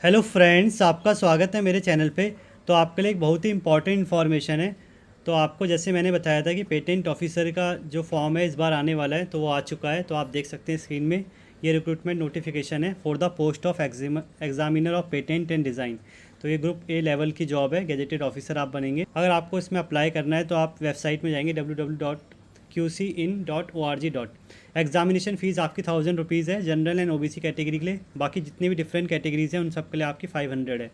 Hello friends, आपका स्वागत है मेरे चैनल पे। तो आपके लिए एक बहुत ही इंपॉर्टेंट इन्फॉर्मेशन है। तो आपको जैसे मैंने बताया था कि पेटेंट ऑफिसर का जो फॉर्म है इस बार आने वाला है, तो वो आ चुका है। तो आप देख सकते हैं स्क्रीन में, ये रिक्रूटमेंट नोटिफिकेशन है for the post of examiner of patent and design. तो ये ग्रुप ए लेवल की जॉब है, गेजेटेड ऑफिसर आप बनेंगे। अगर आपको इसमें अप्लाई करना है तो आप वेबसाइट में जाएंगे www.qcin.org. एग्जामिनेशन फ़ीस आपकी 1000 रुपीज़ है जनरल एंड ओबीसी कैटेगरी के लिए। बाकी जितने भी डिफरेंट कैटेगरीज हैं उन सब के लिए आपकी 500 है।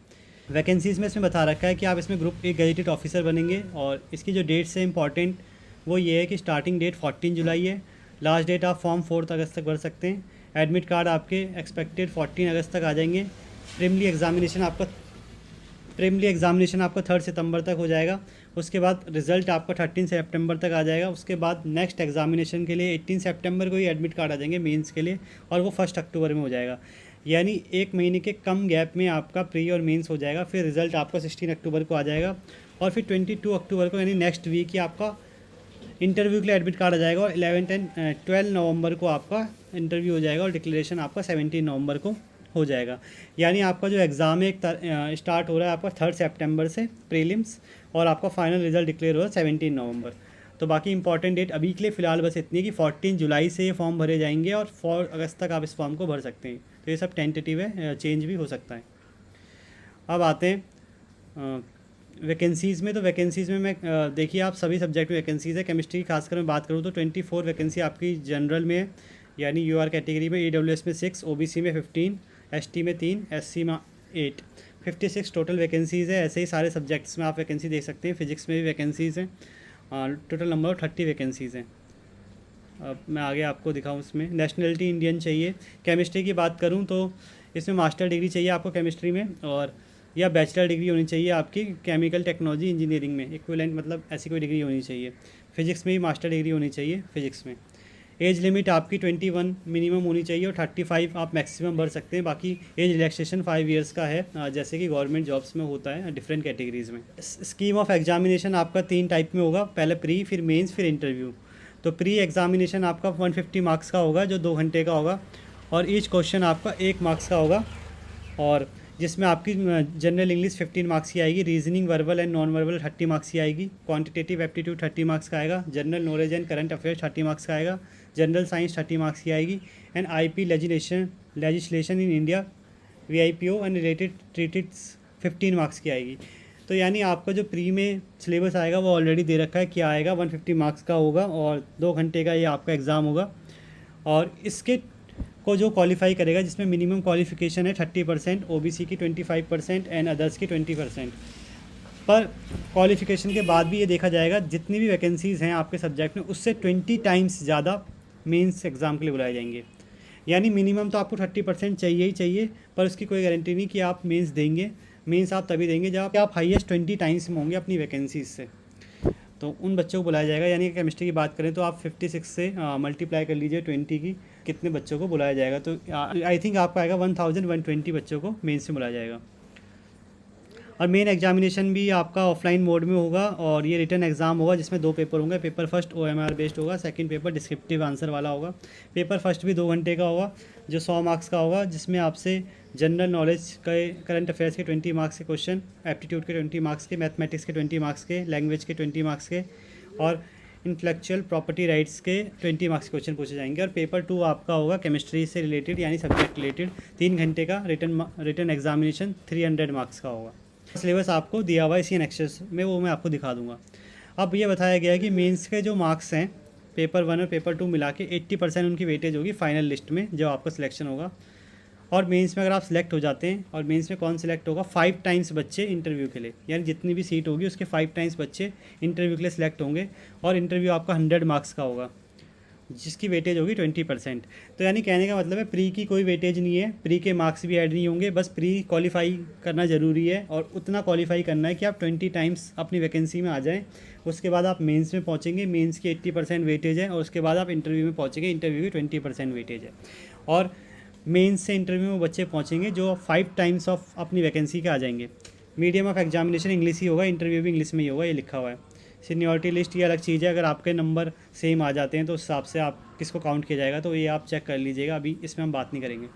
वैकेंसीज़ में इसमें बता रखा है कि आप इसमें ग्रुप ए गेजेटेड ऑफिसर बनेंगे। और इसकी जो डेट्स है इंपॉर्टेंट, वो ये है कि स्टार्टिंग डेट 14 जुलाई है। लास्ट डेट आप फॉर्म 4 अगस्त तक भर सकते हैं। एडमिट कार्ड आपके एक्सपेक्टेड 14 अगस्त तक आ जाएंगे। प्रीलिमिनरी एग्जामिनेशन आपका 3 सितंबर तक हो जाएगा। उसके बाद रिज़ल्ट आपका 13 सितंबर तक आ जाएगा। उसके बाद नेक्स्ट एग्जामिनेशन के लिए 18 सितंबर को ही एडमिट कार्ड आ जाएंगे मेंस के लिए, और वो 1 अक्टूबर में हो जाएगा। यानी एक महीने के कम गैप में आपका प्री और मेंस हो जाएगा। फिर रिज़ल्ट आपका 16 अक्टूबर को आ जाएगा, और फिर 22 अक्टूबर को यानी नेक्स्ट वीक ही आपका इंटरव्यू के लिए एडमिट कार्ड आ जाएगा। और 11 एंड 12 नवंबर को आपका इंटरव्यू हो जाएगा, और डिक्लेरेशन आपका 17 नवंबर को हो जाएगा। यानी आपका जो एग्ज़ाम है स्टार्ट हो रहा है आपका 3 सितंबर से प्रीलिम्स, और आपका फाइनल रिजल्ट डिक्लेयर हो रहा है 17 नवंबर। तो बाकी इंपॉर्टेंट डेट अभी के लिए फ़िलहाल बस इतनी है कि 14 जुलाई से ये फॉर्म भरे जाएंगे, और 4 अगस्त तक आप इस फॉर्म को भर सकते हैं। तो ये सब टेंटेटिव है, चेंज भी हो सकता है। अब आते हैं वैकेंसीज़ में। तो वैकेंसीज़ में मैं देखिए, आप सभी सब्जेक्ट में वैकेंसीज़ है। केमिस्ट्री की खासकर मैं बात करूँ तो 24 वैकेंसी आपकी जनरल में है, यानी यूआर कैटेगरी में। EWS में 6, OBC में 15, ST में 3, SC में 8, 56 टोटल वैकेंसीज़ है। ऐसे ही सारे सब्जेक्ट्स में आप वैकेंसी देख सकते हैं। फिजिक्स में भी वैकेंसीज़ हैं। टोटल नंबर ऑफ 30 वैकेंसीज़ हैं। अब मैं आगे आपको दिखाऊँ, इसमें नेशनलिटी इंडियन चाहिए। केमिस्ट्री की बात करूँ तो इसमें मास्टर डिग्री चाहिए आपको केमिस्ट्री में, और या बैचलर डिग्री होनी चाहिए आपकी केमिकल टेक्नोलॉजी इंजीनियरिंग में, इक्विवेलेंट मतलब ऐसी कोई डिग्री होनी चाहिए। फिजिक्स में भी मास्टर डिग्री होनी चाहिए फिजिक्स में। एज लिमिट आपकी 21 मिनिमम होनी चाहिए, और 35 आप मैक्सिमम भर सकते हैं। बाकी एज रिलैक्सेशन 5 ईयर्स का है, जैसे कि गवर्नमेंट जॉब्स में होता है डिफरेंट कैटेगरीज़ में। स्कीम ऑफ एग्जामिनेशन आपका 3 टाइप में होगा, पहले प्री, फिर मेंस, फिर इंटरव्यू। तो प्री एग्जामिनेशन आपका 150 मार्क्स का होगा, जो 2 घंटे का होगा, और ईच क्वेश्चन आपका 1 मार्क्स का होगा, और जिसमें आपकी जनरल इंग्लिश 15 मार्क्स की आएगी, reasoning verbal and non verbal 30 marks की आएगी, क्वांटिटेटिव एप्टीट्यूड 30 मार्क्स का आएगा, general knowledge and current affairs 30 marks का आएगा, जनरल साइंस 30 मार्क्स की आएगी, and IP legislation in India VIPO and related treaties 15 marks की आएगी। तो यानी आपका जो प्री में सिलेबस आएगा वो ऑलरेडी दे रखा है, क्या आएगा 150 मार्क्स का होगा, और 2 घंटे का ये आपका एग्ज़ाम होगा। और इसके को जो क्वालिफाई करेगा, जिसमें मिनिमम क्वालिफिकेशन है 30%, OBC की 25% एंड अदर्स की 20%। पर क्वालिफिकेशन के बाद भी ये देखा जाएगा जितनी भी वैकेंसीज़ हैं आपके सब्जेक्ट में, उससे 20 टाइम्स ज़्यादा मेंस एग्ज़ाम के लिए बुलाए जाएंगे। यानी मिनिमम तो आपको 30% चाहिए ही चाहिए, पर उसकी कोई गारंटी नहीं कि आप मेंस देंगे। मेंस आप तभी देंगे जब आप हाईएस्ट 20 टाइम्स में होंगे अपनी वैकेंसीज से। तो उन बच्चों को बुलाया जाएगा। यानी कि केमिस्ट्री की बात करें तो आप 56 से मल्टीप्लाई कर लीजिए 20 की, कितने बच्चों को बुलाया जाएगा। तो आई थिंक आपका आएगा 1120 बच्चों को मेंस में बुलाया जाएगा। और मेन एग्जामिनेशन भी आपका ऑफलाइन मोड में होगा, और ये रिटर्न एग्ज़ाम होगा जिसमें 2 पेपर होंगे। पेपर फर्स्ट OMR बेस्ड होगा, सेकंड पेपर डिस्क्रिप्टिव आंसर वाला होगा। पेपर फर्स्ट भी 2 घंटे का होगा, जो 100 मार्क्स का होगा, जिसमें आपसे जनरल नॉलेज के, करंट अफेयर्स के 20 मार्क्स के क्वेश्चन, एप्टीट्यूड के 20 मार्क्स के, मैथमेटिक्स के 20 मार्क्स के, लैंग्वेज के 20 मार्क्स के, और इंटेलेक्चुअल प्रॉपर्टी राइट्स के 20 मार्क्स क्वेश्चन पूछे जाएंगे। और पेपर 2 आपका होगा केमिस्ट्री से रिलेटेड, यानी सब्जेक्ट रिलेटेड, 3 घंटे का रिटर्न एग्जामिनेशन 300 मार्क्स का होगा। सिलेबस आपको दिया हुआ है इसी एनेक्सेस में, वो मैं आपको दिखा दूंगा। अब ये बताया गया है कि मेंस के जो मार्क्स हैं पेपर 1 और पेपर 2 मिला के 80% उनकी वेटेज होगी फाइनल लिस्ट में, जो आपका सिलेक्शन होगा। और मेंस में अगर आप सिलेक्ट हो जाते हैं, और मेंस में कौन सिलेक्ट होगा, 5 टाइम्स बच्चे इंटरव्यू के लिए, यानी जितनी भी सीट होगी उसके 5 टाइम्स बच्चे इंटरव्यू के लिए सिलेक्ट होंगे। और इंटरव्यू आपका 100 मार्क्स का होगा, जिसकी वेटेज होगी 20%। तो यानी कहने का मतलब है प्री की कोई वेटेज नहीं है, प्री के मार्क्स भी ऐड नहीं होंगे, बस प्री क्वालिफाई करना ज़रूरी है, और उतना क्वालिफाई करना है कि आप 20 टाइम्स अपनी वैकेंसी में आ जाएं। उसके बाद आप मेंस में पहुंचेंगे, मेंस की 80% वेटेज है, और उसके बाद आप इंटरव्यू में पहुंचेंगे, इंटरव्यू की 20% वेटेज है। और मेंस से इंटरव्यू में बच्चे पहुंचेंगे जो 5 टाइम्स ऑफ अपनी वैकेंसी के आ जाएंगे। मीडियम ऑफ एग्जामिनेशन इंग्लिश ही होगा, इंटरव्यू भी इंग्लिश में ही होगा, ये लिखा हुआ है। सीनियरिटी लिस्ट ये अलग चीज़ है, अगर आपके नंबर सेम आ जाते हैं तो उस हिसाब से आप किसको काउंट किया जाएगा, तो ये आप चेक कर लीजिएगा, अभी इसमें हम बात नहीं करेंगे।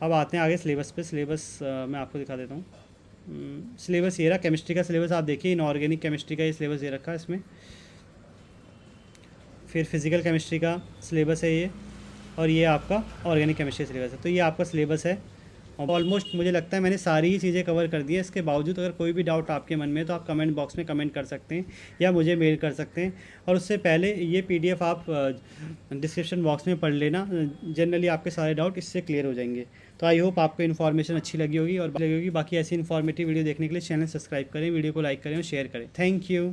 अब आते हैं आगे सिलेबस पे। सिलेबस मैं आपको दिखा देता हूँ। सिलेबस ये रहा, केमिस्ट्री का सिलेबस आप देखिए, इनऑर्गेनिक केमिस्ट्री का ये सिलेबस दे रखा है इसमें। फिर फिजिकल केमिस्ट्री का सिलेबस है ये, और ये आपका ऑर्गेनिक केमिस्ट्री सिलेबस है। तो ये आपका सिलेबस है। ऑलमोस्ट मुझे लगता है मैंने सारी ही चीज़ें कवर कर दी है। इसके बावजूद अगर कोई भी डाउट आपके मन में है तो आप कमेंट बॉक्स में कमेंट कर सकते हैं या मुझे मेल कर सकते हैं। और उससे पहले ये पीडीएफ आप डिस्क्रिप्शन बॉक्स में पढ़ लेना, जनरली आपके सारे डाउट इससे क्लियर हो जाएंगे। तो आई होप आपको इन्फॉर्मेशन अच्छी लगी होगी। बाकी ऐसी इन्फॉर्मेटिव वीडियो देखने के लिए चैनल सब्सक्राइब करें, वीडियो को लाइक करें और शेयर करें। Thank you.